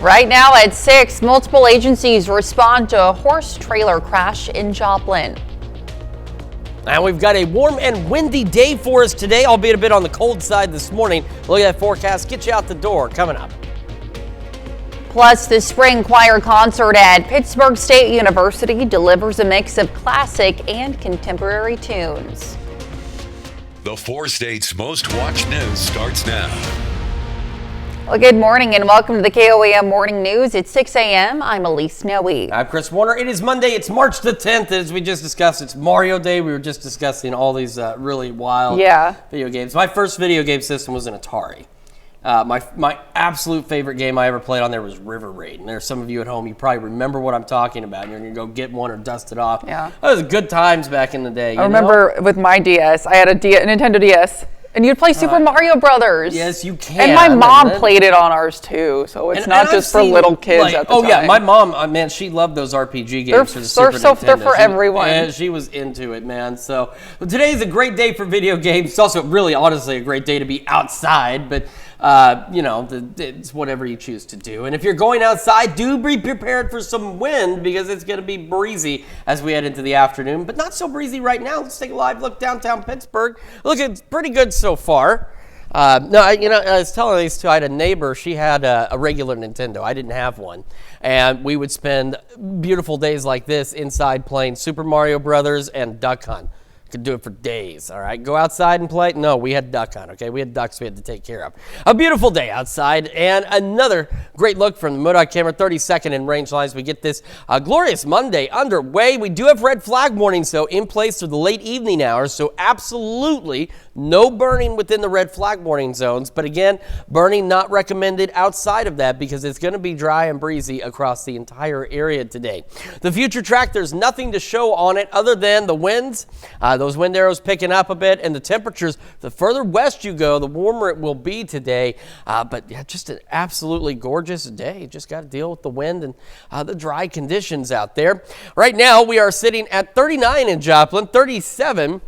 Right now at 6, multiple agencies respond to a horse trailer crash in Joplin. And we've got a warm and windy day for us today, albeit a bit on the cold side this morning. Look at that forecast, get you out the door coming up. Plus, the spring choir concert at Pittsburgh State University delivers a mix of classic and contemporary tunes. The 4 states' most watched news starts now. Well, good morning and welcome to the KOAM Morning News. It's 6 a.m. I'm Elise Snowy. I'm Chris Warner. It is Monday. It's March the 10th. As we just discussed, it's Mario Day. We were just discussing all these really wild video games. My first video game system was an Atari. My absolute favorite game I ever played on there was River Raid. And there's some of you at home, you probably remember what I'm talking about. You're going to go get one or dust it off. Yeah. That was good times back in the day. I remember with my DS, I had a Nintendo DS. And you'd play Super Mario Brothers. Yes, you can. And my mom played it on ours too, so it's not just for little kids at the time. Oh yeah, my mom, man, she loved those RPG games for the Super Nintendo. They're for everyone. And she was into it, man. So today is a great day for video games. It's also really, honestly, a great day to be outside, but it's whatever you choose to do. And if you're going outside, do be prepared for some wind because it's going to be breezy as we head into the afternoon, but not so breezy right now. Let's take a live look downtown Pittsburgh. Look, it's pretty good so far. I was telling these two, I had a neighbor, she had a regular Nintendo. I didn't have one. And we would spend beautiful days like this inside playing Super Mario Brothers and Duck Hunt. Could do it for days, all right? Go outside and play? No, we had duck hunt, okay? We had ducks we had to take care of. A beautiful day outside, and another great look from the MoDOT camera, 32nd in range lines. We get this glorious Monday underway. We do have red flag warnings, though, in place through the late evening hours, so absolutely no burning within the red flag warning zones. But again, burning not recommended outside of that because it's going to be dry and breezy across the entire area today. The future track, there's nothing to show on it other than the winds. Those wind arrows picking up a bit, and the temperatures, the further west you go, the warmer it will be today. But yeah, just an absolutely gorgeous day. Just got to deal with the wind and the dry conditions out there. Right now, we are sitting at 39 in Joplin, 37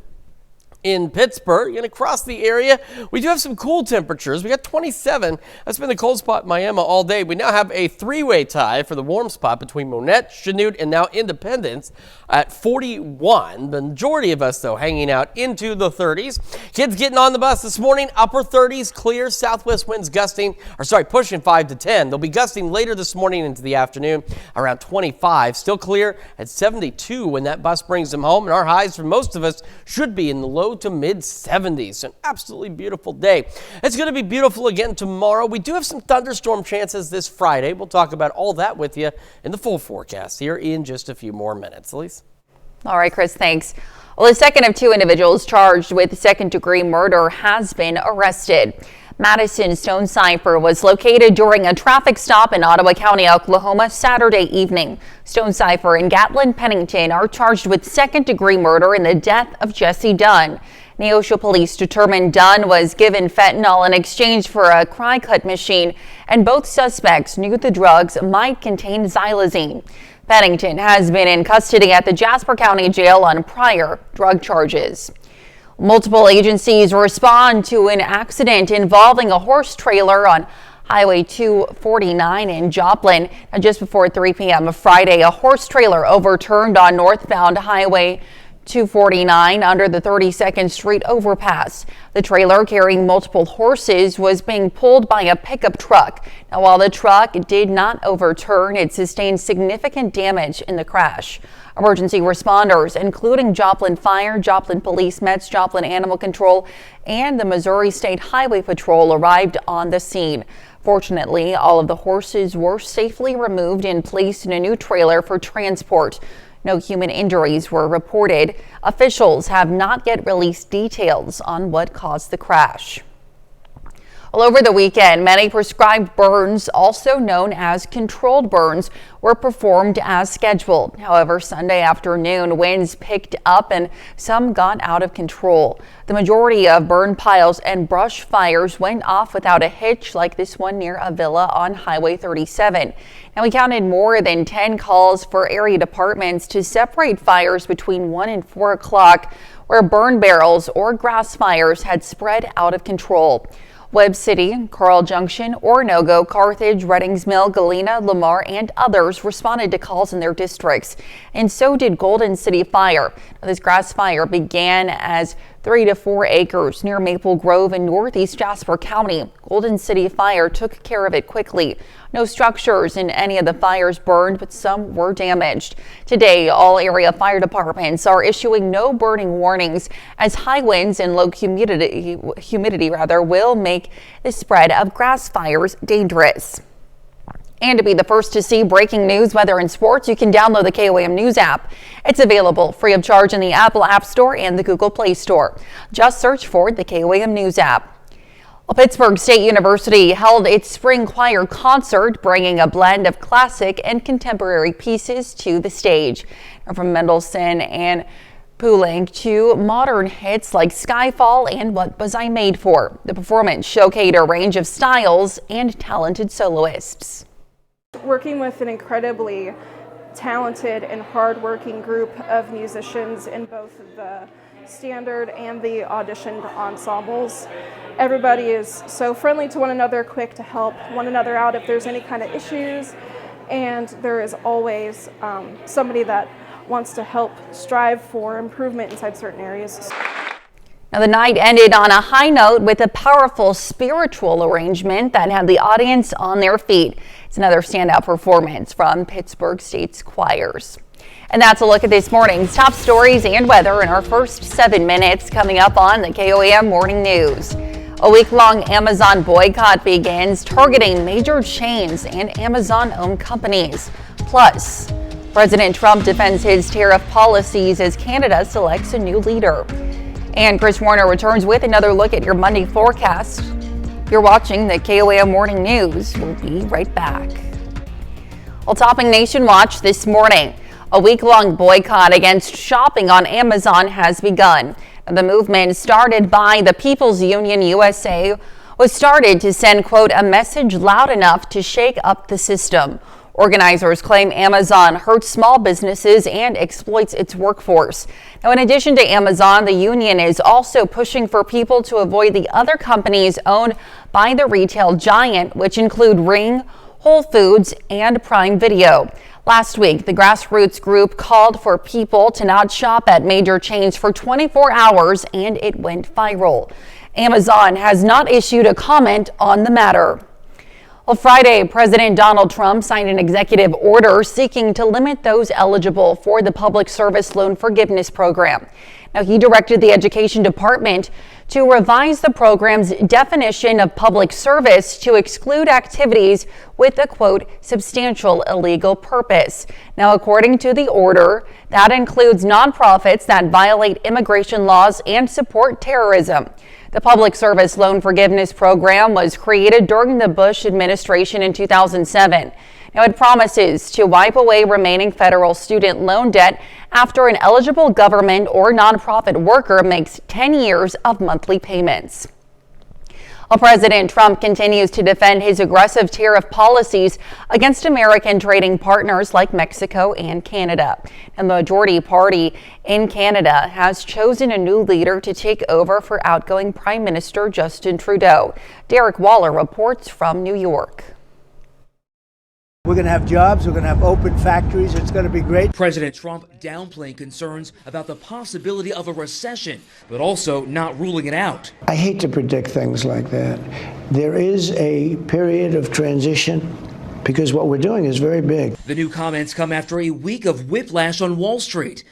in Pittsburgh, and across the area, we do have some cool temperatures. We got 27. That's been the cold spot in Miami all day. We now have a three-way tie for the warm spot between Monette, Chanute, and now Independence at 41. The majority of us, though, hanging out into the 30s. Kids getting on the bus this morning, upper 30s, clear. Southwest winds pushing 5 to 10. They'll be gusting later this morning into the afternoon, around 25. Still clear at 72 when that bus brings them home. And our highs for most of us should be in the low to mid 70s. An absolutely beautiful day. It's going to be beautiful again tomorrow. We do have some thunderstorm chances this Friday. We'll talk about all that with you in the full forecast here in just a few more minutes. Elise? All right, Chris, thanks. Well, the second of two individuals charged with second-degree murder has been arrested. Madison Stonecipher was located during a traffic stop in Ottawa County, Oklahoma, Saturday evening. Stonecipher and Gatlin Pennington are charged with second-degree murder in the death of Jesse Dunn. Neosho police determined Dunn was given fentanyl in exchange for a cry-cut machine, and both suspects knew the drugs might contain xylazine. Pennington has been in custody at the Jasper County Jail on prior drug charges. Multiple agencies respond to an accident involving a horse trailer on Highway 249 in Joplin. Now, just before 3 p.m. of Friday, a horse trailer overturned on northbound Highway 249 under the 32nd Street overpass. The trailer carrying multiple horses was being pulled by a pickup truck. Now, while the truck did not overturn, it sustained significant damage in the crash. Emergency responders, including Joplin Fire, Joplin Police, Mets, Joplin Animal Control, and the Missouri State Highway Patrol arrived on the scene. Fortunately, all of the horses were safely removed and placed in a new trailer for transport. No human injuries were reported. Officials have not yet released details on what caused the crash. Well, over the weekend, many prescribed burns, also known as controlled burns, were performed as scheduled. However, Sunday afternoon, winds picked up and some got out of control. The majority of burn piles and brush fires went off without a hitch, like this one near a villa on Highway 37. Now, we counted more than 10 calls for area departments to separate fires between 1 and 4 o'clock, where burn barrels or grass fires had spread out of control. Webb City, Coral Junction, Oronogo, Carthage, Reddings Mill, Galena, Lamar, and others responded to calls in their districts, and so did Golden City Fire. Now, this grass fire began as 3 to 4 acres near Maple Grove in northeast Jasper County. Golden City Fire took care of it quickly. No structures in any of the fires burned, but some were damaged. Today, all area fire departments are issuing no burning warnings as high winds and low humidity will make the spread of grass fires dangerous. And to be the first to see breaking news, weather, and sports, you can download the KOAM News app. It's available free of charge in the Apple App Store and the Google Play Store. Just search for the KOAM News app. Well, Pittsburgh State University held its spring choir concert, bringing a blend of classic and contemporary pieces to the stage. From Mendelssohn and Poulenc to modern hits like Skyfall and What Was I Made For? The performance showcased a range of styles and talented soloists. Working with an incredibly talented and hardworking group of musicians in both the standard and the auditioned ensembles. Everybody is so friendly to one another, quick to help one another out if there's any kind of issues, and there is always somebody that wants to help strive for improvement inside certain areas. Now, the night ended on a high note with a powerful spiritual arrangement that had the audience on their feet. It's another standout performance from Pittsburgh State's choirs. And that's a look at this morning's top stories and weather in our first 7 minutes, coming up on the KOAM Morning News. A week-long Amazon boycott begins, targeting major chains and Amazon-owned companies. Plus, President Trump defends his tariff policies as Canada selects a new leader. And Chris Warner returns with another look at your Monday forecast. You're watching the KOAM Morning News. We'll be right back. Well, topping Nation Watch this morning, a week-long boycott against shopping on Amazon has begun. The movement, started by the People's Union USA, was started to send, quote, a message loud enough to shake up the system. Organizers claim Amazon hurts small businesses and exploits its workforce. Now, in addition to Amazon, the union is also pushing for people to avoid the other companies owned by the retail giant, which include Ring, Whole Foods, and Prime Video. Last week, the grassroots group called for people to not shop at major chains for 24 hours, and it went viral. Amazon has not issued a comment on the matter. Well, Friday, President Donald Trump signed an executive order seeking to limit those eligible for the Public Service Loan Forgiveness Program. Now, he directed the Education Department to revise the program's definition of public service to exclude activities with a, quote, substantial illegal purpose. Now, according to the order, that includes nonprofits that violate immigration laws and support terrorism. The Public Service Loan Forgiveness Program was created during the Bush administration in 2007. Now, it promises to wipe away remaining federal student loan debt after an eligible government or nonprofit worker makes 10 years of monthly payments. Well, President Trump continues to defend his aggressive tariff policies against American trading partners like Mexico and Canada. And the majority party in Canada has chosen a new leader to take over for outgoing Prime Minister Justin Trudeau. Derek Waller reports from New York. We're going to have jobs, we're going to have open factories, it's going to be great. President Trump downplaying concerns about the possibility of a recession, but also not ruling it out. I hate to predict things like that. There is a period of transition because what we're doing is very big. The new comments come after a week of whiplash on Wall Street,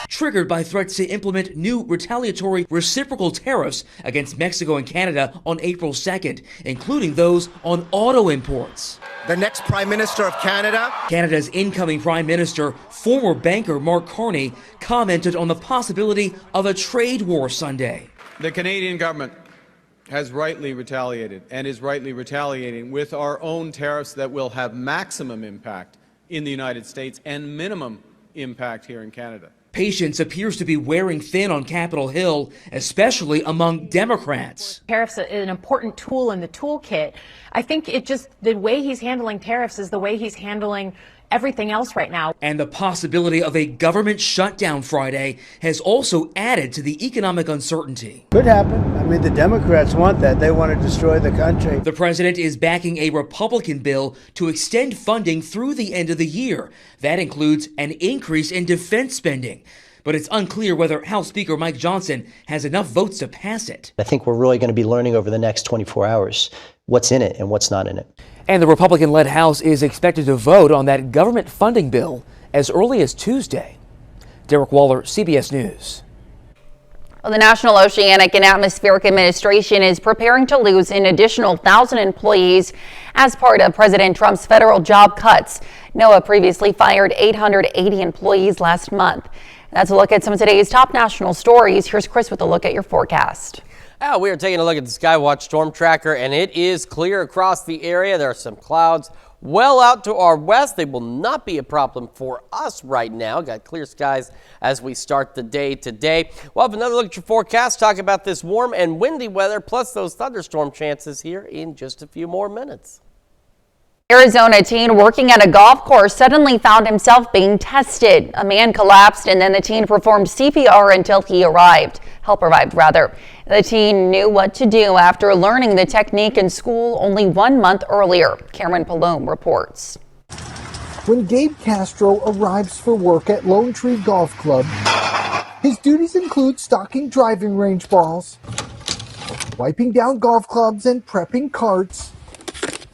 triggered by threats to implement new retaliatory reciprocal tariffs against Mexico and Canada on April 2nd, including those on auto imports. The next Prime Minister of Canada. Canada's incoming Prime Minister, former banker Mark Carney, commented on the possibility of a trade war Sunday. The Canadian government has rightly retaliated and is rightly retaliating with our own tariffs that will have maximum impact in the United States and minimum impact here in Canada. Patience appears to be wearing thin on Capitol Hill, especially among Democrats. Tariffs are an important tool in the toolkit. I think the way he's handling tariffs is the way he's handling everything else right now. And the possibility of a government shutdown Friday has also added to the economic uncertainty. Could happen. I mean, the Democrats want that. They want to destroy the country. The president is backing a Republican bill to extend funding through the end of the year. That includes an increase in defense spending. But it's unclear whether House Speaker Mike Johnson has enough votes to pass it. I think we're really going to be learning over the next 24 hours what's in it and what's not in it. And the Republican-led House is expected to vote on that government funding bill as early as Tuesday. Derek Waller, CBS News. Well, the National Oceanic and Atmospheric Administration is preparing to lose an additional 1,000 employees as part of President Trump's federal job cuts. NOAA previously fired 880 employees last month. That's a look at some of today's top national stories. Here's Chris with a look at your forecast. We are taking a look at the Skywatch Storm Tracker, and it is clear across the area. There are some clouds well out to our west. They will not be a problem for us right now. Got clear skies as we start the day today. We'll have another look at your forecast, talk about this warm and windy weather, plus those thunderstorm chances here in just a few more minutes. Arizona teen working at a golf course suddenly found himself being tested. A man collapsed and then the teen performed CPR until help arrived rather. The teen knew what to do after learning the technique in school only 1 month earlier. Cameron Palome reports. When Gabe Castro arrives for work at Lone Tree Golf Club, his duties include stocking driving range balls, wiping down golf clubs, and prepping carts.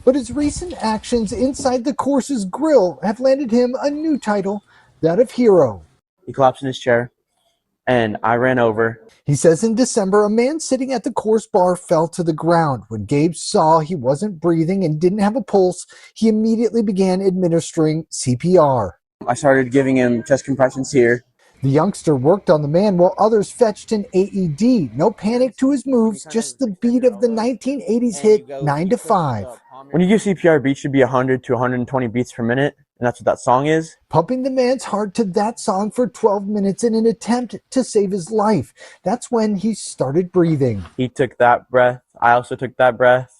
But his recent actions inside the course's grill have landed him a new title, that of hero. He collapsed in his chair, and I ran over. He says in December, a man sitting at the course bar fell to the ground. When Gabe saw he wasn't breathing and didn't have a pulse, he immediately began administering CPR. I started giving him chest compressions here. The youngster worked on the man while others fetched an AED. No panic to his moves, just the beat of the 1980s hit 9 to 5. When you give CPR, beats should be 100 to 120 beats per minute, and that's what that song is. Pumping the man's heart to that song for 12 minutes in an attempt to save his life. That's when he started breathing. He took that breath. I also took that breath.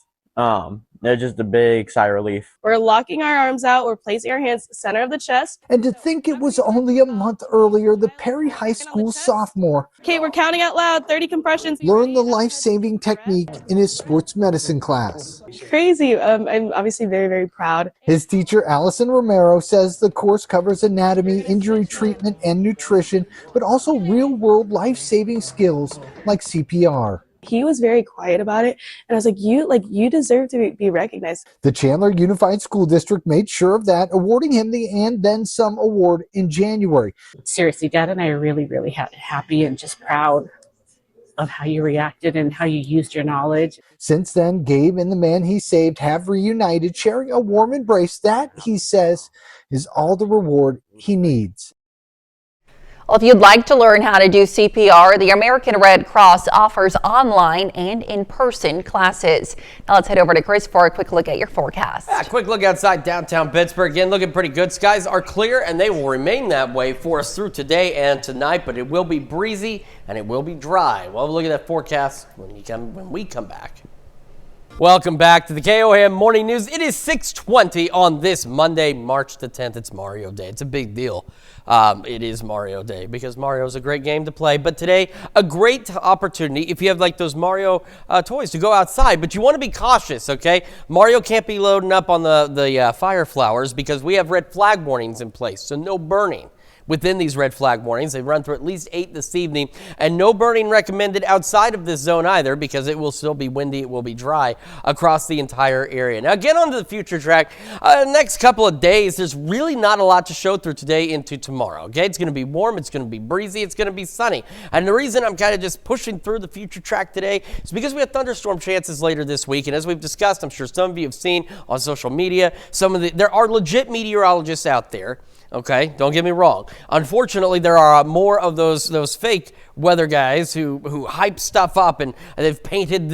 There's just a big sigh of relief. We're locking our arms out. We're placing our hands center of the chest. And to think it was only a month earlier, the Perry High School sophomore. Okay, we're counting out loud, 30 compressions. Learned the life-saving technique in his sports medicine class. Crazy. I'm obviously very, very proud. His teacher, Allison Romero, says the course covers anatomy, injury treatment, and nutrition, but also real-world life-saving skills like CPR. He was very quiet about it, and I was like, you deserve to be recognized. The Chandler Unified School District made sure of that, awarding him the And Then Some award in January. Seriously, Dad and I are really, really happy and just proud of how you reacted and how you used your knowledge. Since then, Gabe and the man he saved have reunited, sharing a warm embrace that, he says, is all the reward he needs. Well, if you'd like to learn how to do CPR, the American Red Cross offers online and in-person classes. Now let's head over to Chris for a quick look at your forecast. Quick look outside downtown Pittsburgh. Again, looking pretty good. Skies are clear, and they will remain that way for us through today and tonight, but it will be breezy and it will be dry. We'll look at that forecast when we come back. Welcome back to the KOAM Morning News. It is 6:20 on this Monday, March the 10th. It's Mario Day. It's a big deal. It is Mario Day because Mario is a great game to play. But today, a great opportunity if you have like those Mario toys to go outside. But you want to be cautious, okay? Mario can't be loading up on the fire flowers because we have red flag warnings in place, so no burning. Within these red flag warnings, they run through at least 8 this evening, and no burning recommended outside of this zone either because it will still be windy, it will be dry across the entire area. Now get onto the future track. Next couple of days, there's really not a lot to show through today into tomorrow, okay? It's going to be warm, it's going to be breezy, it's going to be sunny. And the reason I'm kind of just pushing through the future track today is because we have thunderstorm chances later this week, and as we've discussed, I'm sure some of you have seen on social media, there are legit meteorologists out there. Okay, don't get me wrong. Unfortunately, there are more of those fake weather guys who hype stuff up, and they've painted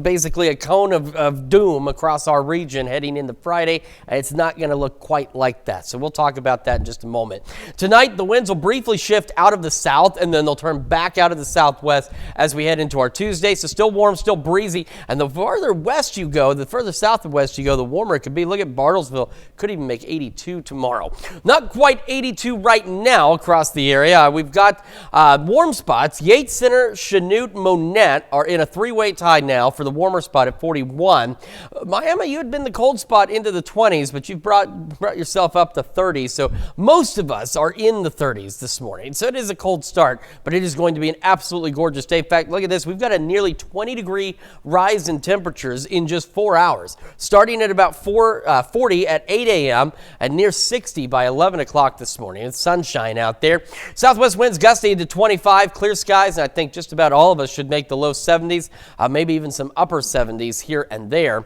basically a cone of doom across our region heading into Friday, and it's not going to look quite like that. So we'll talk about that in just a moment. Tonight, the winds will briefly shift out of the south, and then they'll turn back out of the southwest as we head into our Tuesday. So still warm, still breezy, and the farther west you go, the further south of west you go, the warmer it could be. Look at Bartlesville, could even make 82 tomorrow. Not quite 82 right now across the area. We've got warm spots. Yates Center, Chanute, Monette are in a three-way tie now for the warmer spot at 41. Miami, you had been the cold spot into the 20s, but you've brought yourself up to 30. So most of us are in the 30s this morning. So it is a cold start, but it is going to be an absolutely gorgeous day. In fact, look at this. We've got a nearly 20-degree rise in temperatures in just 4 hours, starting at about 40 at 8 a.m. and near 60 by 11 o'clock this morning. It's sunshine out there. Southwest winds gusting to 25, clear skies, and I think just about all of us should make the low 70s, maybe even some upper 70s here and there.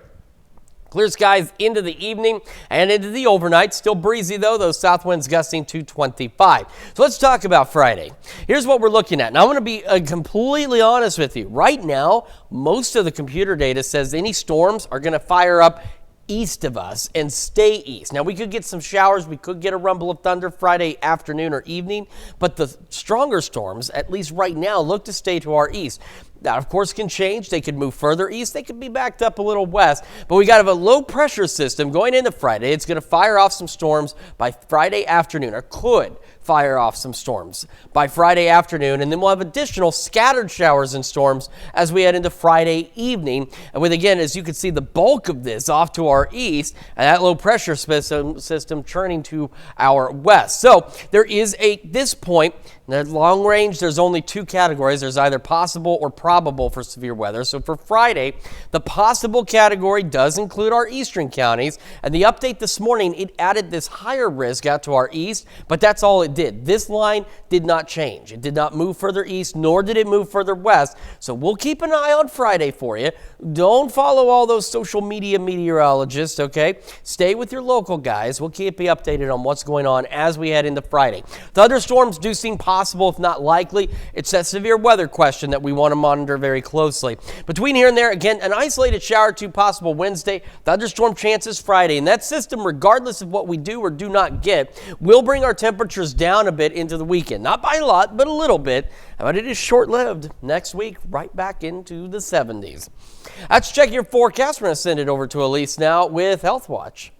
Clear skies into the evening and into the overnight. Still breezy, though, those south winds gusting to 25. So let's talk about Friday. Here's what we're looking at. Now, I'm going to be completely honest with you. Right now, most of the computer data says any storms are going to fire up east of us and stay east. Now, we could get some showers. We could get a rumble of thunder Friday afternoon or evening, but the stronger storms, at least right now, look to stay to our east. That, of course, can change. They could move further east. They could be backed up a little west. But we got a low pressure system going into Friday. It's going to fire off some storms by Friday afternoon, or could fire off some storms by Friday afternoon. And then we'll have additional scattered showers and storms as we head into Friday evening. And with, again, as you can see, the bulk of this off to our east, and that low pressure system churning to our west. So there is this point, the long range, there's only two categories. There's either possible or probable for severe weather. So for Friday, the possible category does include our eastern counties. And the update this morning, it added this higher risk out to our east, but that's all it did. This line did not change. It did not move further east, nor did it move further west. So we'll keep an eye on Friday for you. Don't follow all those social media meteorologists, okay? Stay with your local guys. We'll keep you updated on what's going on as we head into Friday. Thunderstorms do seem possible, if not likely. It's that severe weather question that we want to monitor very closely. Between here and there, again, an isolated shower or two possible Wednesday, thunderstorm chances Friday. And that system, regardless of what we do or do not get, will bring our temperatures down a bit into the weekend. Not by a lot, but a little bit. But it is short-lived. Next week, right back into the 70s. Let's check your forecast. We're going to send it over to Elise now with Health Watch.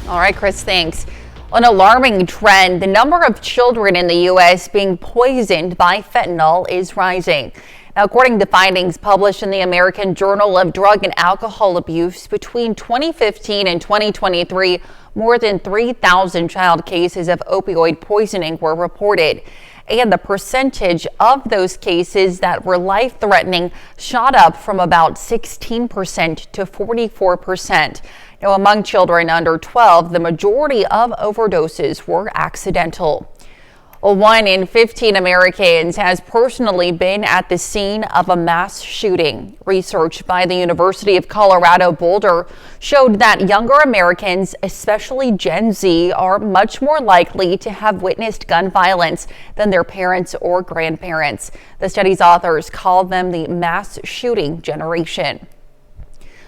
All right, Chris, thanks. An alarming trend, the number of children in the U.S. being poisoned by fentanyl is rising. Now, according to findings published in the American Journal of Drug and Alcohol Abuse, between 2015 and 2023, more than 3,000 child cases of opioid poisoning were reported. And the percentage of those cases that were life-threatening shot up from about 16% to 44%. Now, among children under 12, the majority of overdoses were accidental. Well, 1 in 15 Americans has personally been at the scene of a mass shooting. Research by the University of Colorado Boulder showed that younger Americans, especially Gen Z, are much more likely to have witnessed gun violence than their parents or grandparents. The study's authors call them the mass shooting generation.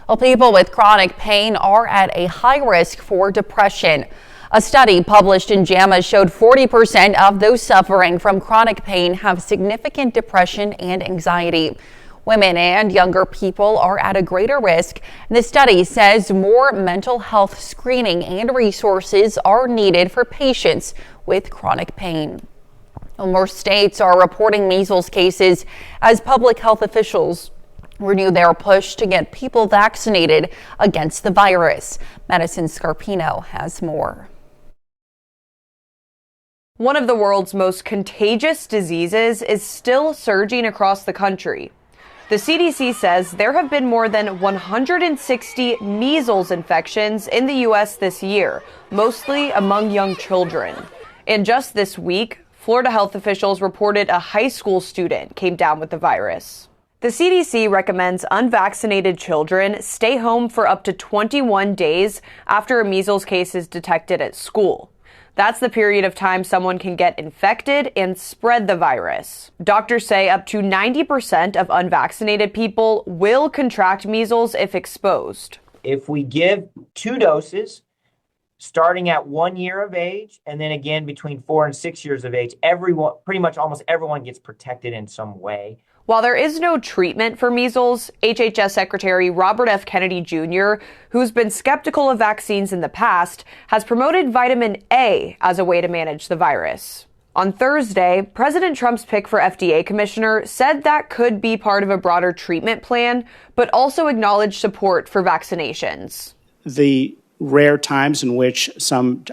Well, people with chronic pain are at a high risk for depression. A study published in JAMA showed 40% of those suffering from chronic pain have significant depression and anxiety. Women and younger people are at a greater risk. The study says more mental health screening and resources are needed for patients with chronic pain. More states are reporting measles cases as public health officials renew their push to get people vaccinated against the virus. Madison Scarpino has more. One of the world's most contagious diseases is still surging across the country. The CDC says there have been more than 160 measles infections in the U.S. this year, mostly among young children. And just this week, Florida health officials reported a high school student came down with the virus. The CDC recommends unvaccinated children stay home for up to 21 days after a measles case is detected at school. That's the period of time someone can get infected and spread the virus. Doctors say up to 90% of unvaccinated people will contract measles if exposed. If we give 2 doses, starting at 1 year of age, and then again between 4 and 6 years of age, everyone, pretty much almost everyone gets protected in some way. While there is no treatment for measles, HHS Secretary Robert F. Kennedy Jr., who's been skeptical of vaccines in the past, has promoted vitamin A as a way to manage the virus. On Thursday, President Trump's pick for FDA commissioner said that could be part of a broader treatment plan, but also acknowledged support for vaccinations. The rare times in which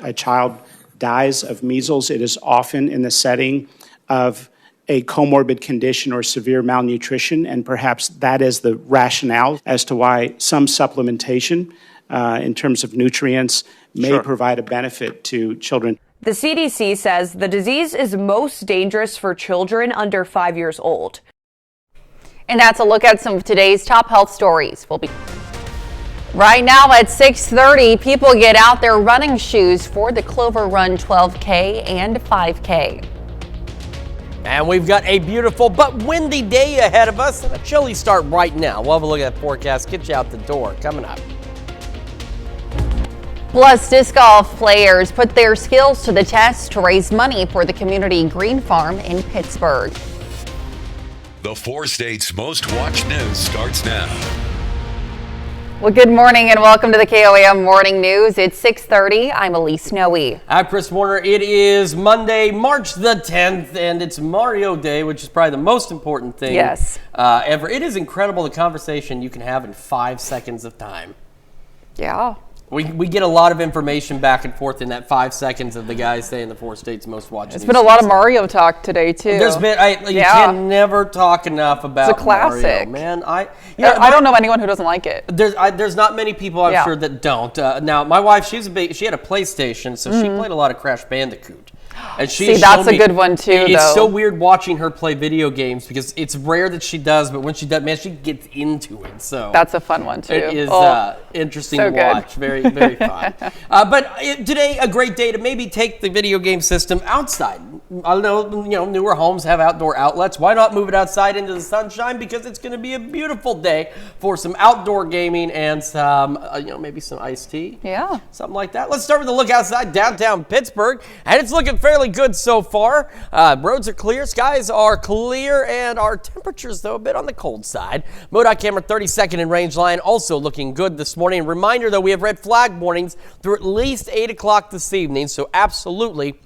a child dies of measles, it is often in the setting of a comorbid condition or severe malnutrition, and perhaps that is the rationale as to why some supplementation in terms of nutrients may provide a benefit to children. The CDC says the disease is most dangerous for children under 5 years old. And that's a look at some of today's top health stories. Right now at 6:30, people get out their running shoes for the Clover Run 12K and 5K. And we've got a beautiful but windy day ahead of us and a chilly start right now. We'll have a look at that forecast, get you out the door coming up. Plus, disc golf players put their skills to the test to raise money for the community green farm in Pittsburgh. The 4 states' most watched news starts now. Well, good morning and welcome to the KOAM Morning News. It's 6:30. I'm Elise Noe. I'm Chris Warner. It is Monday, March the 10th, and it's Mario Day, which is probably the most important thing ever. It is incredible the conversation you can have in 5 seconds of time. Yeah. We get a lot of information back and forth in that 5 seconds of the guys saying the 4 states most watched. There's been a lot of Mario talk today too. There's been you can never talk enough about it's a classic. Mario, man. I don't know anyone who doesn't like it. There's not many people I'm sure that don't. Now my wife, she had a PlayStation, so she played a lot of Crash Bandicoot. And see, that's a good one too. It's so weird watching her play video games because it's rare that she does, but when she does, man, she gets into it. So that's a fun one too. It is interesting to watch. Very, very fun. But today, a great day to maybe take the video game system outside. I know, newer homes have outdoor outlets. Why not move it outside into the sunshine? Because it's going to be a beautiful day for some outdoor gaming and some, maybe some iced tea. Yeah. Something like that. Let's start with a look outside downtown Pittsburgh, and it's looking fairly good so far. Roads are clear, skies are clear, and our temperatures, though, a bit on the cold side. MoDOT camera 32nd and range line also looking good this morning. Reminder, though, we have red flag warnings through at least 8 o'clock this evening, so absolutely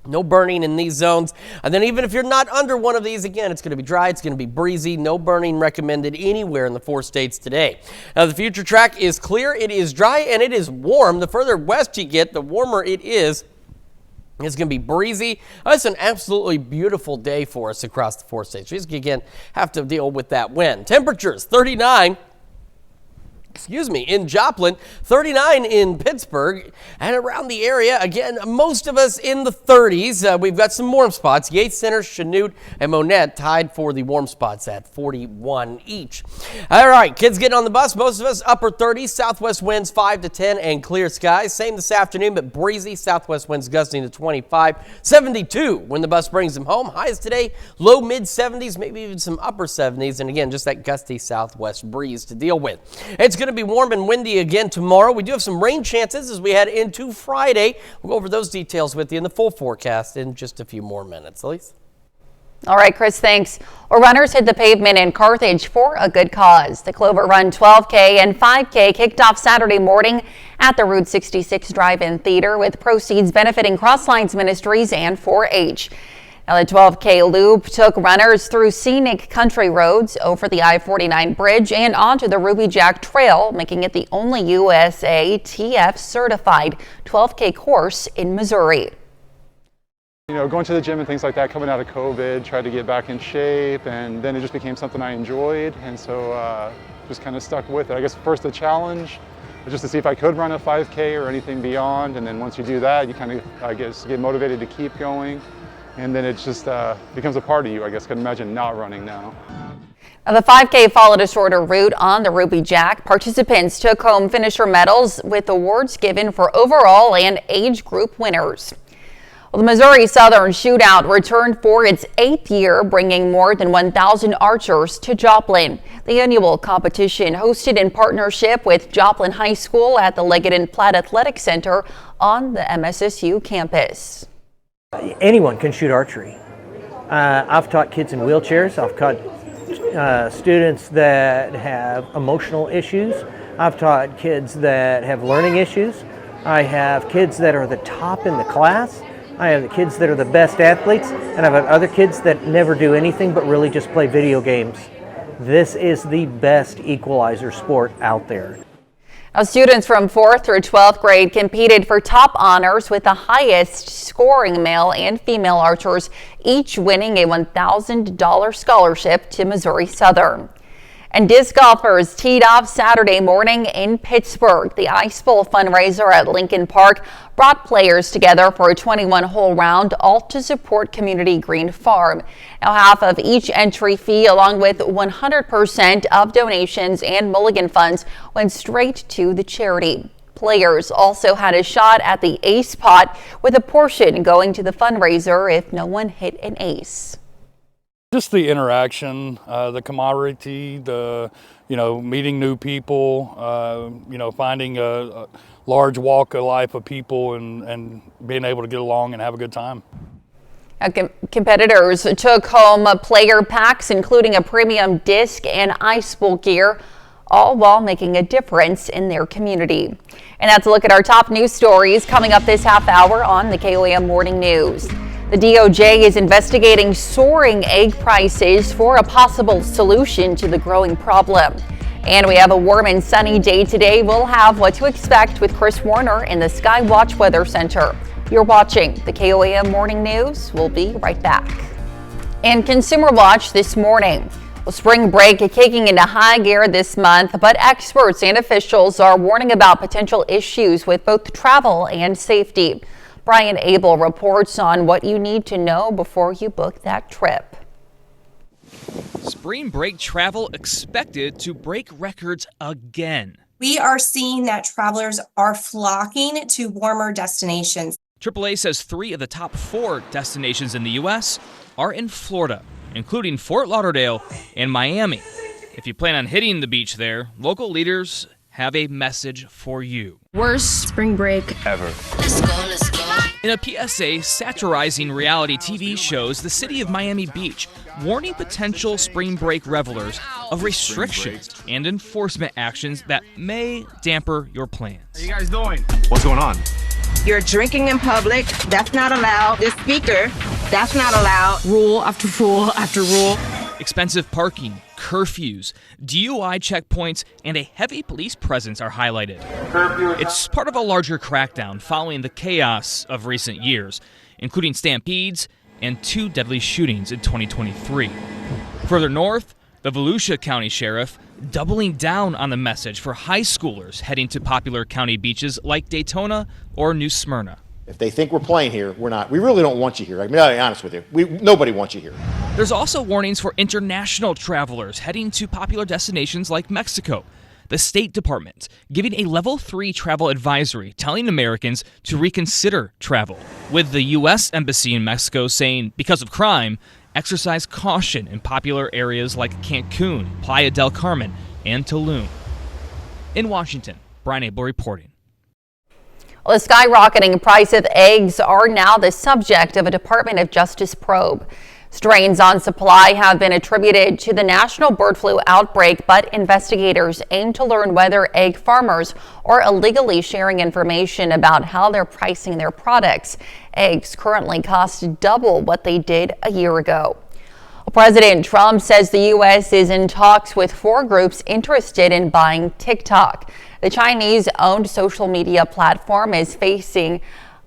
no burning in these zones. And then even if you're not under one of these, again, it's going to be dry, it's going to be breezy, no burning recommended anywhere in the 4 states today. Now, the future track is clear, it is dry, and it is warm. The further west you get, the warmer it is. It's going to be breezy. It's an absolutely beautiful day for us across the 4 states. We just, again, have to deal with that wind. Temperatures, 39. In Joplin, 39 in Pittsburgh, and around the area, again, most of us in the 30s. We've got some warm spots. Yates Center, Chanute, and Monette tied for the warm spots at 41 each. All right, kids getting on the bus. Most of us upper 30s, southwest winds 5 to 10, and clear skies. Same this afternoon, but breezy. Southwest winds gusting to 25, 72 when the bus brings them home. Highs today, low mid 70s, maybe even some upper 70s, and again, just that gusty southwest breeze to deal with. It's going to be warm and windy again tomorrow. We do have some rain chances as we head into Friday. We'll go over those details with you in the full forecast in just a few more minutes. Elise? All right, Chris, thanks. Well, runners hit the pavement in Carthage for a good cause. The Clover Run 12K and 5K kicked off Saturday morning at the Route 66 Drive-In Theater with proceeds benefiting Crosslines Ministries and 4-H. Now, the 12K loop took runners through scenic country roads, over the I-49 bridge, and onto the Ruby Jack Trail, making it the only USATF certified 12K course in Missouri. Going to the gym and things like that, coming out of COVID, tried to get back in shape, and then it just became something I enjoyed, and so just kind of stuck with it. I guess first the challenge was just to see if I could run a 5K or anything beyond, and then once you do that, you kind of, I guess, get motivated to keep going. And then it just becomes a part of you, I guess. I can imagine not running now. Now, the 5K followed a shorter route on the Ruby Jack. Participants took home finisher medals with awards given for overall and age group winners. Well, the Missouri Southern Shootout returned for its 8th year, bringing more than 1,000 archers to Joplin. The annual competition, hosted in partnership with Joplin High School at the Leggett and Platt Athletic Center on the MSSU campus. Anyone can shoot archery. I've taught kids in wheelchairs. I've taught students that have emotional issues. I've taught kids that have learning issues. I have kids that are the top in the class. I have the kids that are the best athletes, and I've had other kids that never do anything but really just play video games. This is the best equalizer sport out there. Now, students from 4th through 12th grade competed for top honors with the highest scoring male and female archers, each winning a $1,000 scholarship to Missouri Southern. And disc golfers teed off Saturday morning in Pittsburgh. The Ice Bowl fundraiser at Lincoln Park brought players together for a 21-hole round, all to support Community Green Farm. Now, half of each entry fee, along with 100% of donations and mulligan funds, went straight to the charity. Players also had a shot at the ace pot, with a portion going to the fundraiser if no one hit an ace. Just the interaction, the camaraderie, meeting new people, finding a large walk of life of people and being able to get along and have a good time. Competitors took home player packs, including a premium disc and Ice Bowl gear, all while making a difference in their community. And that's a look at our top news stories coming up this half hour on the KOAM Morning News. The DOJ is investigating soaring egg prices for a possible solution to the growing problem. And we have a warm and sunny day today. We'll have what to expect with Chris Warner in the Skywatch Weather Center. You're watching the KOAM Morning News. We'll be right back. And Consumer Watch this morning. Well, spring break kicking into high gear this month, but experts and officials are warning about potential issues with both travel and safety. Brian Abel reports on what you need to know before you book that trip. Spring break travel expected to break records again. We are seeing that travelers are flocking to warmer destinations. AAA says 3 of the top 4 destinations in the U.S. are in Florida, including Fort Lauderdale and Miami. If you plan on hitting the beach there, local leaders have a message for you. Worst spring break ever. In a PSA satirizing reality TV shows the city of Miami Beach, warning potential spring break revelers of restrictions and enforcement actions that may damper your plans. How you guys doing? What's going on? You're drinking in public. That's not allowed. The speaker, that's not allowed. Rule after rule after rule. Expensive parking, curfews, DUI checkpoints, and a heavy police presence are highlighted. It's part of a larger crackdown following the chaos of recent years, including stampedes and 2 deadly shootings in 2023. Further north, the Volusia County Sheriff doubling down on the message for high schoolers heading to popular county beaches like Daytona or New Smyrna. If they think we're playing here, we're not. We really don't want you here. I'll be honest with you. Nobody wants you here. There's also warnings for international travelers heading to popular destinations like Mexico. The State Department giving a level 3 travel advisory telling Americans to reconsider travel, with the U.S. Embassy in Mexico saying, because of crime, exercise caution in popular areas like Cancun, Playa del Carmen, and Tulum. In Washington, Brian Abel reporting. Well, the skyrocketing price of eggs are now the subject of a Department of Justice probe. Strains on supply have been attributed to the national bird flu outbreak, but investigators aim to learn whether egg farmers are illegally sharing information about how they're pricing their products. Eggs currently cost double what they did a year ago. President Trump says the U.S. is in talks with 4 groups interested in buying TikTok. The Chinese-owned social media platform is facing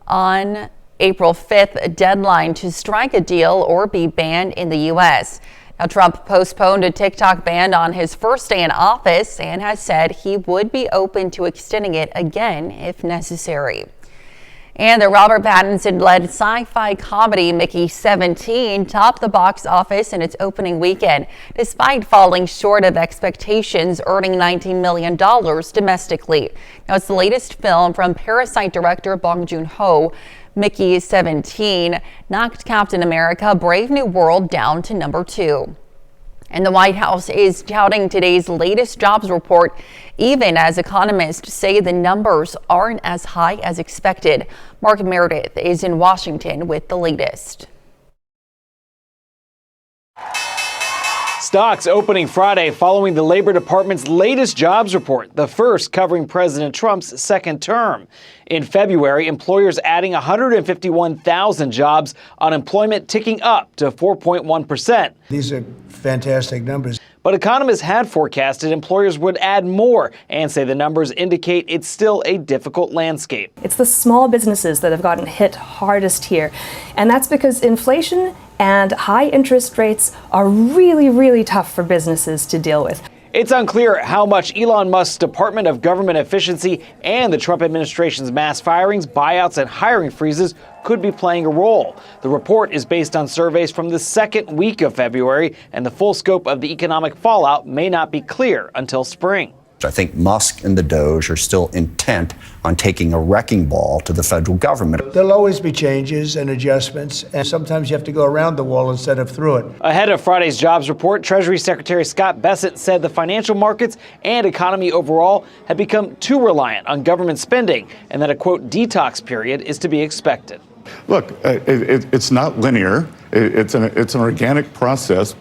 on April 5th a deadline to strike a deal or be banned in the U.S. Now, Trump postponed a TikTok ban on his first day in office and has said he would be open to extending it again if necessary. And the Robert Pattinson-led sci-fi comedy Mickey 17 topped the box office in its opening weekend, despite falling short of expectations, earning $19 million domestically. Now, it's the latest film from Parasite director Bong Joon-ho. Mickey 17 knocked Captain America: Brave New World down to number 2. And the White House is touting today's latest jobs report, even as economists say the numbers aren't as high as expected. Mark Meredith is in Washington with the latest. Stocks opening Friday following the Labor Department's latest jobs report, the first covering President Trump's second term. In February, employers adding 151,000 jobs, unemployment ticking up to 4.1%. These are fantastic numbers. But economists had forecasted employers would add more and say the numbers indicate it's still a difficult landscape. It's the small businesses that have gotten hit hardest here, and that's because inflation and high interest rates are really tough for businesses to deal with. It's unclear how much Elon Musk's Department of Government Efficiency and the Trump administration's mass firings, buyouts, and hiring freezes could be playing a role. The report is based on surveys from the second week of February, and the full scope of the economic fallout may not be clear until spring. I think Musk and the Doge are still intent on taking a wrecking ball to the federal government. There'll always be changes and adjustments, and sometimes you have to go around the wall instead of through it. Ahead of Friday's jobs report, Treasury Secretary Scott Bessent said the financial markets and economy overall have become too reliant on government spending, and that a, quote, detox period is to be expected. Look, it's not linear. It's an organic process.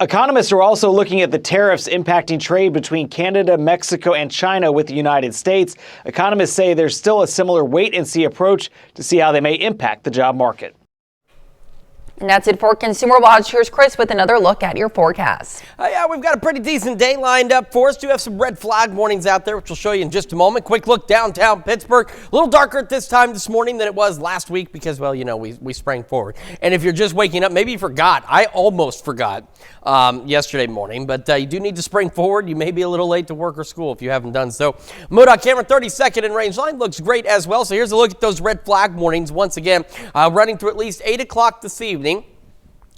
Economists are also looking at the tariffs impacting trade between Canada, Mexico, and China with the United States. Economists say there's still a similar wait-and-see approach to see how they may impact the job market. And that's it for Consumer Watch. Here's Chris with another look at your forecast. Yeah, we've got a pretty decent day lined up for us. Do have some red flag warnings out there, which we'll show you in just a moment. Quick look downtown Pittsburgh. A little darker at this time this morning than it was last week because, well, you know, we sprang forward. And if you're just waking up, maybe you forgot. I almost forgot yesterday morning, but you do need to spring forward. You may be a little late to work or school if you haven't done so. MoDOT camera 32nd in range line looks great as well. So here's a look at those red flag warnings once again, running through at least 8 o'clock this evening.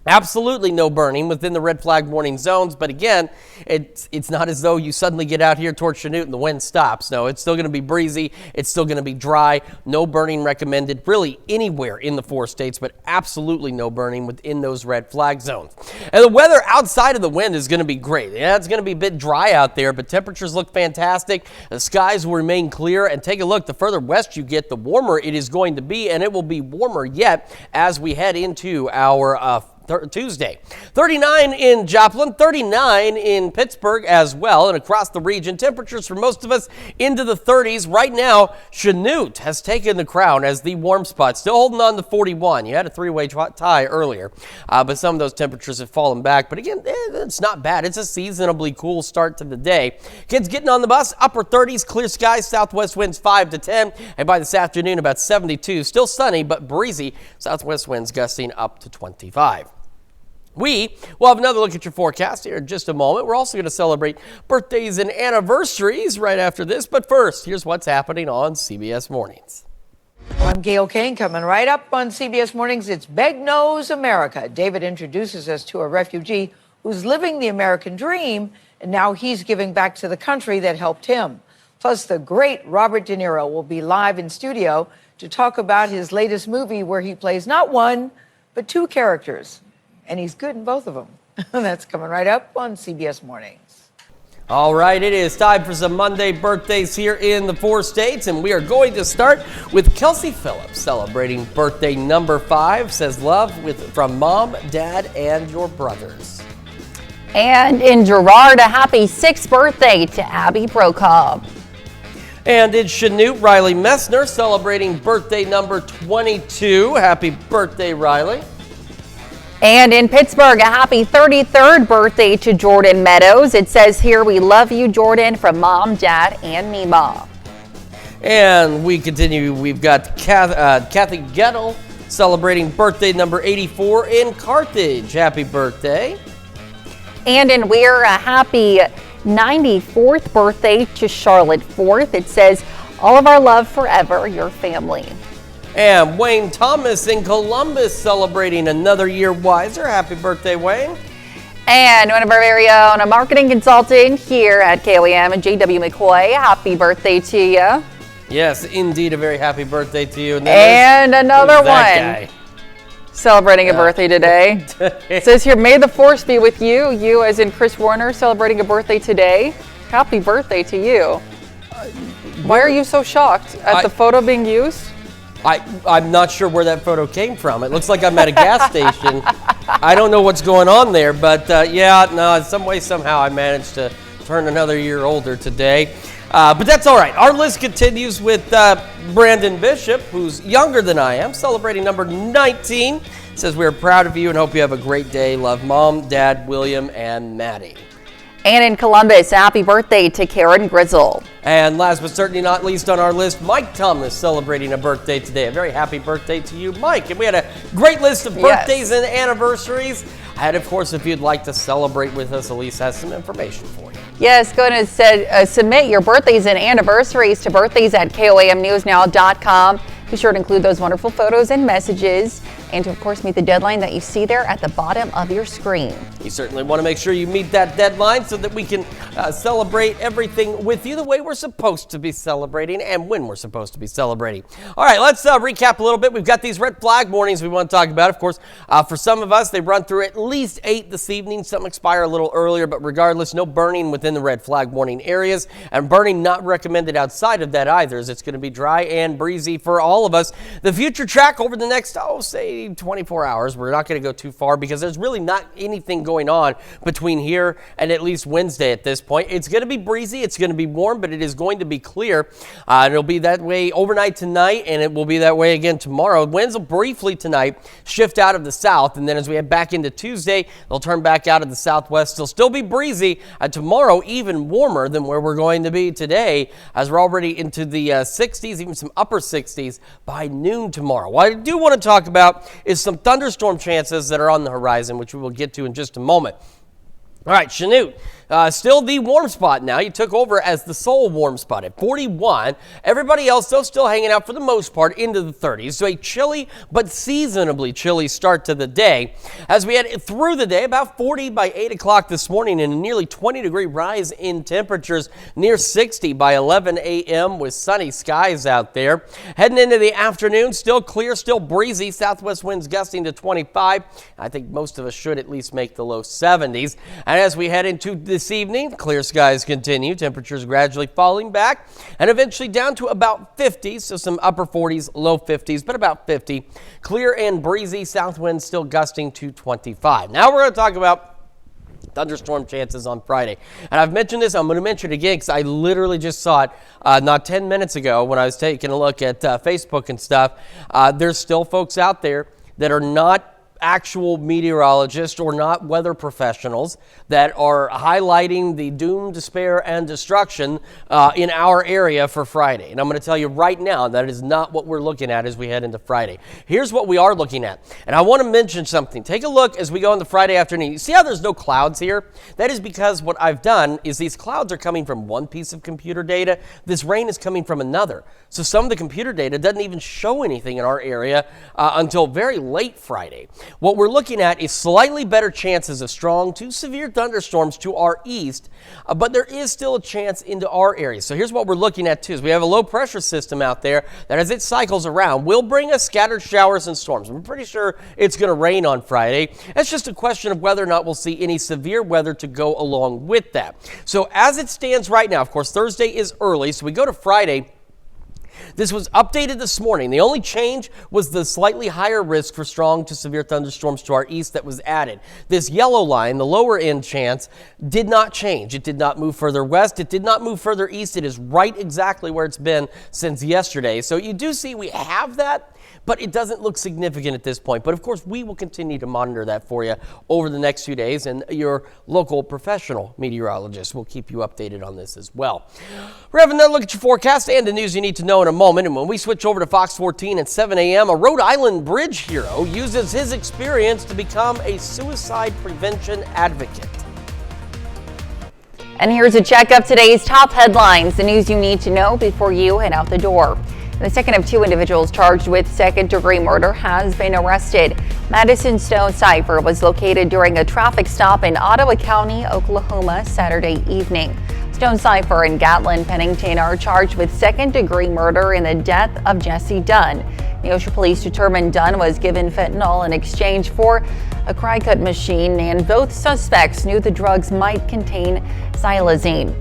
Absolutely no burning within the red flag warning zones, but again, it's not as though you suddenly get out here towards Chanute and the wind stops. No, it's still going to be breezy. It's still going to be dry. No burning recommended really anywhere in the 4 states, but absolutely no burning within those red flag zones. And the weather outside of the wind is going to be great. Yeah, it's going to be a bit dry out there, but temperatures look fantastic. The skies will remain clear, and take a look. The further west you get, the warmer it is going to be, and it will be warmer yet as we head into our Tuesday. 39 in Joplin, 39 in Pittsburgh as well, and across the region, temperatures for most of us into the 30s. Right now, Chanute has taken the crown as the warm spot, still holding on to 41. You had a 3-way tie earlier, but some of those temperatures have fallen back. But again, it's not bad. It's a seasonably cool start to the day. Kids getting on the bus, upper 30s, clear skies, southwest winds 5 to 10, and by this afternoon, about 72. Still sunny, but breezy. Southwest winds gusting up to 25. We will have another look at your forecast here in just a moment. We're also going to celebrate birthdays and anniversaries right after this. But first, here's what's happening on CBS Mornings. I'm Gail Kane, coming right up on CBS Mornings. It's Beg Knows America. David introduces us to a refugee who's living the American dream, and now he's giving back to the country that helped him. Plus, the great Robert De Niro will be live in studio to talk about his latest movie where he plays not one, but 2 characters. And he's good in both of them. That's coming right up on CBS Mornings. All right, it is time for some Monday birthdays here in the 4 states, and we are going to start with Kelsey Phillips, celebrating birthday number 5, says love from mom, dad, and your brothers. And in Girard, a happy 6th birthday to Abby Brokaw. And in Chanute, Riley Messner, celebrating birthday number 22. Happy birthday, Riley. And in Pittsburgh, a happy 33rd birthday to Jordan Meadows. It says here, we love you, Jordan, from mom, dad, and me, mom. And we continue. We've got Kathy Gettle celebrating birthday number 84 in Carthage. Happy birthday. And in Weir, a happy 94th birthday to Charlotte Forth. It says, all of our love forever, your family. And Wayne Thomas in Columbus celebrating another year wiser. Happy birthday, Wayne. And one of our very own, a marketing consultant here at KOAM, J.W. McCoy. Happy birthday to you. Yes, indeed, a very happy birthday to you. And another one. Guy. Celebrating a birthday today. It says here, may the force be with you. You as in Chris Warner celebrating a birthday today. Happy birthday to you. Why are you so shocked at the photo being used? I'm not sure where that photo came from. It looks like I'm at a gas station. I don't know what's going on there, but yeah, no, in some way, somehow I managed to turn another year older today. But that's all right. Our list continues with Brandon Bishop, who's younger than I am, celebrating number 19. Says we're proud of you and hope you have a great day. Love Mom, Dad, William, and Maddie. And in Columbus, happy birthday to Karen Grizzle. And last but certainly not least on our list, Mike Thomas celebrating a birthday today. A very happy birthday to you, Mike. And we had a great list of birthdays and anniversaries. And of course, if you'd like to celebrate with us, Elise has some information for you. Yes, go ahead and submit your birthdays and anniversaries to birthdays@koamnewsnow.com. Be sure to include those wonderful photos and messages, and to, of course, meet the deadline that you see there at the bottom of your screen. You certainly want to make sure you meet that deadline so that we can celebrate everything with you the way we're supposed to be celebrating and when we're supposed to be celebrating. All right, let's recap a little bit. We've got these red flag warnings we want to talk about. Of course, for some of us, they run through at least 8 this evening. Some expire a little earlier, but regardless, no burning within the red flag warning areas, and burning not recommended outside of that either, as it's going to be dry and breezy for all of us. The future track over the next, say 24 hours. We're not going to go too far because there's really not anything going on between here and at least Wednesday at this point. It's going to be breezy. It's going to be warm, but it is going to be clear. It'll be that way overnight tonight, and it will be that way again tomorrow. Winds will briefly tonight shift out of the south, and then as we head back into Tuesday, they'll turn back out of the southwest. It'll still be breezy, and tomorrow even warmer than where we're going to be today, as we're already into the 60s, even some upper 60s by noon tomorrow. What I do want to talk about is some thunderstorm chances that are on the horizon, which we will get to in just a moment. All right, Chanute, still the warm spot now. You took over as the sole warm spot at 41. Everybody else, though, still hanging out for the most part into the 30s. So a chilly but seasonably chilly start to the day. As we head through the day, about 40 by 8 o'clock this morning, and a nearly 20-degree rise in temperatures, near 60 by 11 a.m. with sunny skies out there. Heading into the afternoon, still clear, still breezy. Southwest winds gusting to 25. I think most of us should at least make the low 70s. And as we head into this evening, clear skies continue, temperatures gradually falling back and eventually down to about 50, so some upper 40s, low 50s, but about 50. Clear and breezy, south winds still gusting to 25. Now we're going to talk about thunderstorm chances on Friday. And I've mentioned this, I'm going to mention it again because I literally just saw it not 10 minutes ago when I was taking a look at Facebook and stuff. There's still folks out there that are not actual meteorologists or not weather professionals that are highlighting the doom, despair, and destruction in our area for Friday. And I'm going to tell you right now that is not what we're looking at as we head into Friday. Here's what we are looking at. And I want to mention something. Take a look as we go into Friday afternoon. You see how there's no clouds here? That is because what I've done is these clouds are coming from one piece of computer data. This rain is coming from another. So some of the computer data doesn't even show anything in our area until very late Friday. What we're looking at is slightly better chances of strong to severe thunderstorms to our east, but there is still a chance into our area. So here's what we're looking at too. Is we have a low pressure system out there that as it cycles around will bring us scattered showers and storms. I'm pretty sure it's going to rain on Friday. It's just a question of whether or not we'll see any severe weather to go along with that. So as it stands right now, of course, Thursday is early, so we go to Friday. This was updated this morning. The only change was the slightly higher risk for strong to severe thunderstorms to our east that was added. This yellow line, the lower end chance, did not change. It did not move further west. It did not move further east. It is right exactly where it's been since yesterday. So you do see we have that, but it doesn't look significant at this point. But of course, we will continue to monitor that for you over the next few days, and your local professional meteorologist will keep you updated on this as well. We're having another look at your forecast and the news you need to know in a moment. And when we switch over to Fox 14 at 7 a.m., a Rhode Island bridge hero uses his experience to become a suicide prevention advocate. And here's a check of today's top headlines, the news you need to know before you head out the door. The second of 2 individuals charged with second-degree murder has been arrested. Madison Stone Cipher was located during a traffic stop in Ottawa County, Oklahoma, Saturday evening. Stone Cipher and Gatlin Pennington are charged with second-degree murder in the death of Jesse Dunn. Neosho police determined Dunn was given fentanyl in exchange for a cry-cut machine, and both suspects knew the drugs might contain xylazine.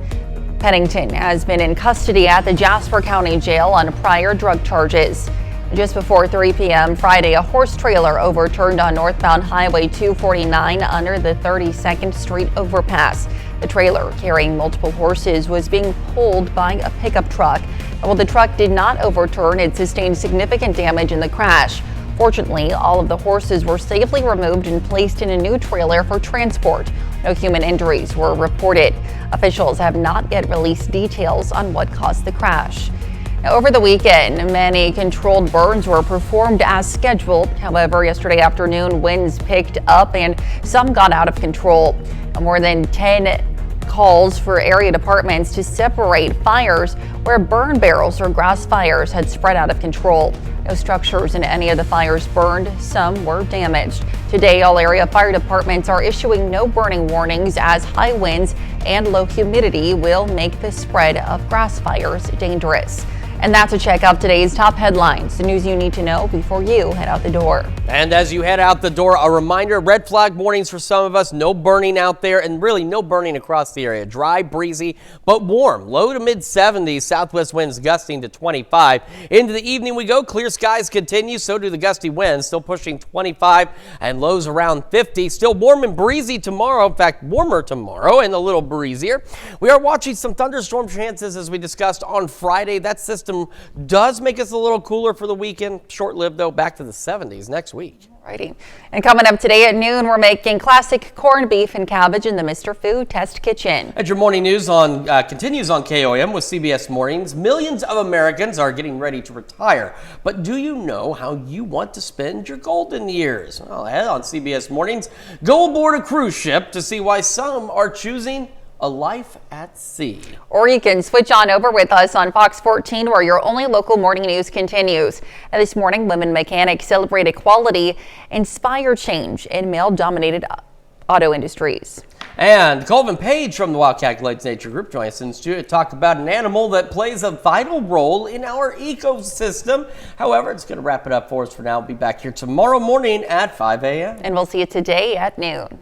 Pennington has been in custody at the Jasper County Jail on prior drug charges. Just before 3 p.m. Friday, a horse trailer overturned on northbound Highway 249 under the 32nd Street overpass. The trailer, carrying multiple horses, was being pulled by a pickup truck. While the truck did not overturn, it sustained significant damage in the crash. Fortunately, all of the horses were safely removed and placed in a new trailer for transport. No human injuries were reported. Officials have not yet released details on what caused the crash. Now, over the weekend, many controlled burns were performed as scheduled. However, yesterday afternoon, winds picked up and some got out of control. More than 10 calls for area departments to separate fires where burn barrels or grass fires had spread out of control. No structures in any of the fires burned. Some were damaged. Today, all area fire departments are issuing no burning warnings as high winds and low humidity will make the spread of grass fires dangerous. And that's a check of today's top headlines, the news you need to know before you head out the door. And as you head out the door, a reminder, red flag warnings for some of us, no burning out there, and really no burning across the area. Dry, breezy, but warm. Low to mid 70s, southwest winds gusting to 25. Into the evening we go, clear skies continue, so do the gusty winds, still pushing 25 and lows around 50. Still warm and breezy tomorrow, in fact, warmer tomorrow and a little breezier. We are watching some thunderstorm chances as we discussed on Friday. That system does make us a little cooler for the weekend. Short-lived though, back to the 70s next week. Alrighty. And coming up today at noon, we're making classic corned beef and cabbage in the Mr. Food Test Kitchen. And your morning news continues on KOM with CBS Mornings. Millions of Americans are getting ready to retire. But do you know how you want to spend your golden years? Well, ahead on CBS Mornings, go aboard a cruise ship to see why some are choosing a life at sea. Or you can switch on over with us on Fox 14, where your only local morning news continues. And this morning, women mechanics celebrate equality, inspire change in male-dominated auto industries. And Colvin Page from the Wildcat Glades Nature Group joins us in studio to talk about an animal that plays a vital role in our ecosystem. However, it's going to wrap it up for us for now. We'll be back here tomorrow morning at 5 a.m. And we'll see you today at noon.